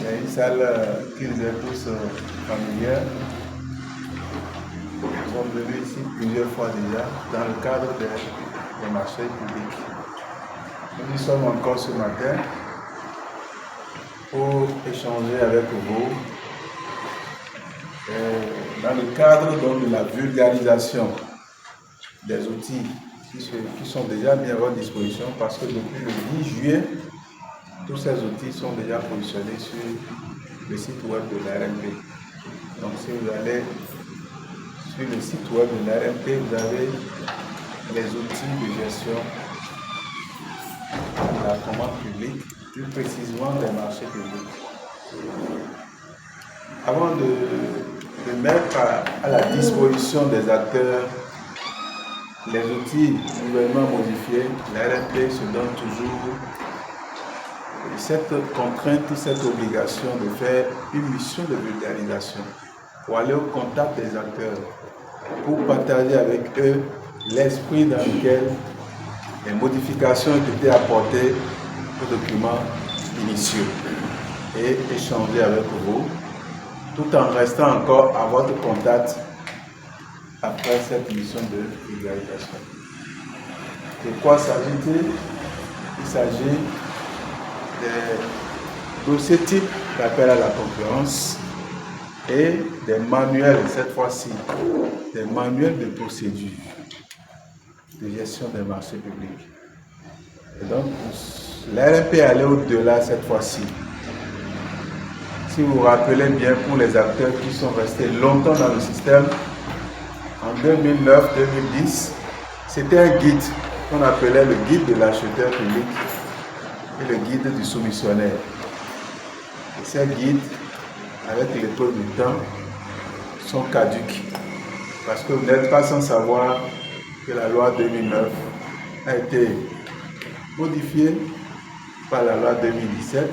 Il y a une salle qui nous est tous familière. Nous sommes venus ici plusieurs fois déjà dans le cadre des marchés publics. Nous y sommes encore ce matin pour échanger avec vous dans le cadre donc, de la vulgarisation des outils qui sont déjà mis à votre disposition parce que depuis le 10 juillet, tous ces outils sont déjà positionnés sur le site web de l'ARMP. Donc si vous allez sur le site web de l'ARMP, vous avez les outils de gestion de la commande publique, plus précisément des marchés publics. Avant de mettre à la disposition des acteurs les outils nouvellement modifiés, l'ARMP se donne toujours cette contrainte, cette obligation de faire une mission de vulgarisation pour aller au contact des acteurs, pour partager avec eux l'esprit dans lequel les modifications ont été apportées aux documents initiaux et échanger avec vous, tout en restant encore à votre contact après cette mission de vulgarisation. De quoi s'agit-il? Il s'agit des dossiers types d'appel à la concurrence et des manuels, cette fois-ci, des manuels de procédure de gestion des marchés publics. Et donc, l'ARMP est allé au-delà cette fois-ci. Si vous vous rappelez bien, pour les acteurs qui sont restés longtemps dans le système, en 2009-2010, c'était un guide qu'on appelait le guide de l'acheteur public et le guide du soumissionnaire. Et ces guides, avec l'épreuve du temps, sont caduques. Parce que vous n'êtes pas sans savoir que la loi 2009 a été modifiée par la loi 2017.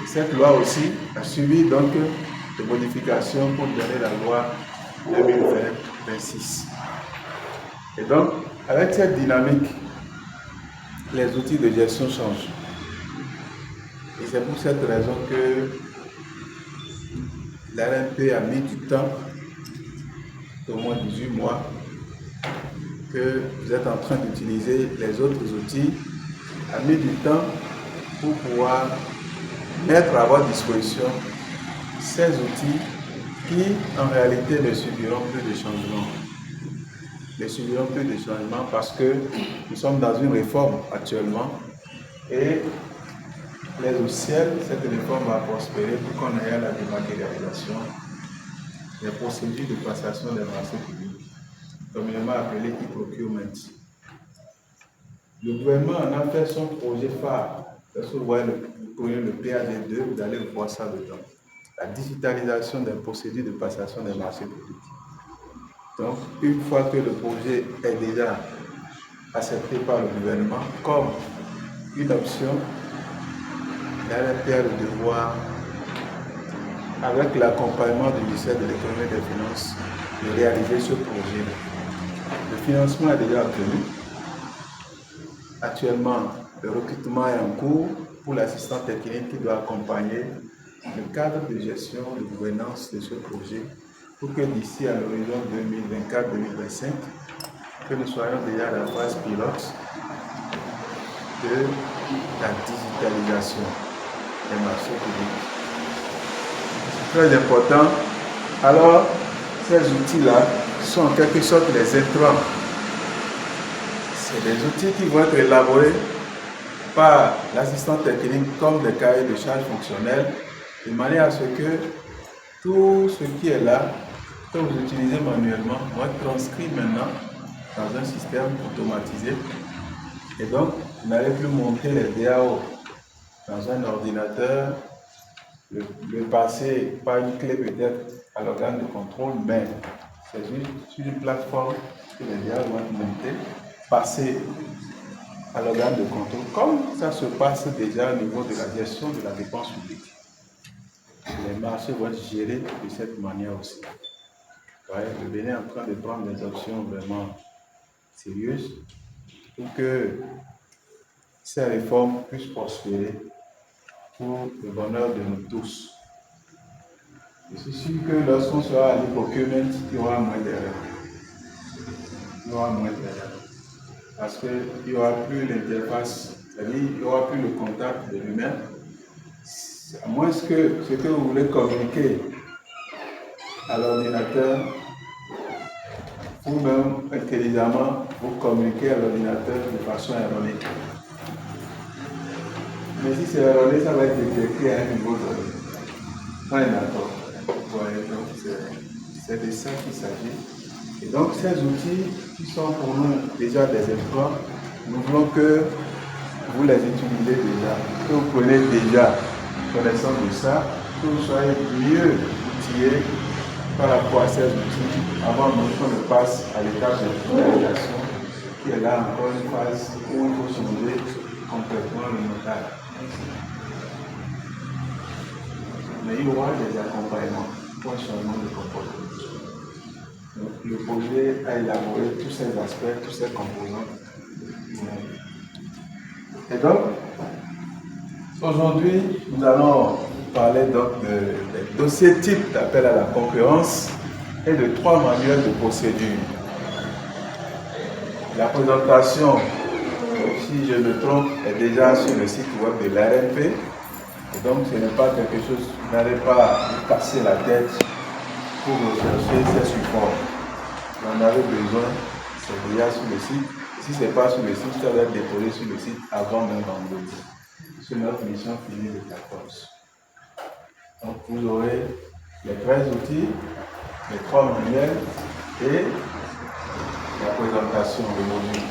Et cette loi aussi a suivi donc des modifications pour donner la loi 2020-26. Et donc, avec cette dynamique, les outils de gestion changent. Et c'est pour cette raison que l'ARMP a mis du temps, au moins 18 mois, que vous êtes en train d'utiliser les autres outils, a mis du temps pour pouvoir mettre à votre disposition ces outils qui, en réalité, ne subiront plus de changements. Ne subiront plus de changements parce que nous sommes dans une réforme actuellement et les au ciel, cette réforme va prospérer pour qu'on ait la dématérialisation des procédures de passation des marchés publics, communément appelé e-procurement. Le gouvernement en a fait son projet phare. Lorsque vous voyez le PAD2, vous allez voir ça dedans. La digitalisation des procédures de passation des marchés publics. Donc, une fois que le projet est déjà accepté par le gouvernement comme une option, l'ARMP a le devoir, avec l'accompagnement du ministère de l'économie et des finances, de réaliser ce projet. Le financement est déjà obtenu. Actuellement, le recrutement est en cours pour l'assistant technique qui doit accompagner le cadre de gestion, de gouvernance de ce projet pour que d'ici à l'horizon 2024-2025, que nous soyons déjà à la phase pilote de la digitalisation des marchés publics. C'est très important. Alors, ces outils-là sont en quelque sorte les intrants. C'est des outils qui vont être élaborés par l'assistant technique comme des cahiers de charges fonctionnels, de manière à ce que tout ce qui est là, que vous utilisez manuellement, va être transcrit maintenant dans un système automatisé. Et donc, vous n'allez plus monter les DAO dans un ordinateur, le passer par une clé peut-être à l'organe de contrôle, mais c'est juste sur une plateforme que les DAO vont être montés, passer à l'organe de contrôle, comme ça se passe déjà au niveau de la gestion de la dépense publique. Les marchés vont être gérés de cette manière aussi. Ouais, le Bénin est en train de prendre des options vraiment sérieuses pour que ces réformes puissent prospérer pour le bonheur de nous tous. Je suis sûr que lorsqu'on sera à l'e-procurement, il y aura moins d'erreurs. Il y aura moins d'erreurs. Parce qu'il n'y aura plus l'interface, c'est-à-dire il n'y aura plus le contact de l'humain. À moins que ce que vous voulez communiquer à l'ordinateur, ou même intelligemment, vous communiquez à l'ordinateur de façon erronée. Mais si c'est erroné, ça va être détecté à un niveau donné. On est d'accord. Ouais, donc c'est de ça qu'il s'agit. Et donc ces outils qui sont pour nous déjà des exploits, nous voulons que vous les utilisez déjà, que vous prenez déjà connaissance de ça, que vous soyez mieux outillés par rapport à ces outils avant même qu'on ne passe à l'étape de finalisation qui est là encore une phase où il faut changer complètement le montage. Mais il y aura des accompagnements pour un changement de comportement. Donc, le projet a élaboré tous ces aspects, tous ces composants. Et donc, aujourd'hui, nous allons parler donc des dossiers types d'appel à la concurrence et de 3 manuels de procédure. La présentation, si je me trompe, est déjà sur le site web de l'ARMP. Et donc, ce n'est pas quelque chose, vous n'allez pas vous casser la tête pour rechercher ces supports. Vous en avez besoin, c'est déjà sur le site. Si ce n'est pas sur le site, ça va être déposé sur le site avant même vendredi. C'est notre mission finie le 14. Donc, vous aurez les 13 outils, les 3 manuels et la présentation de module.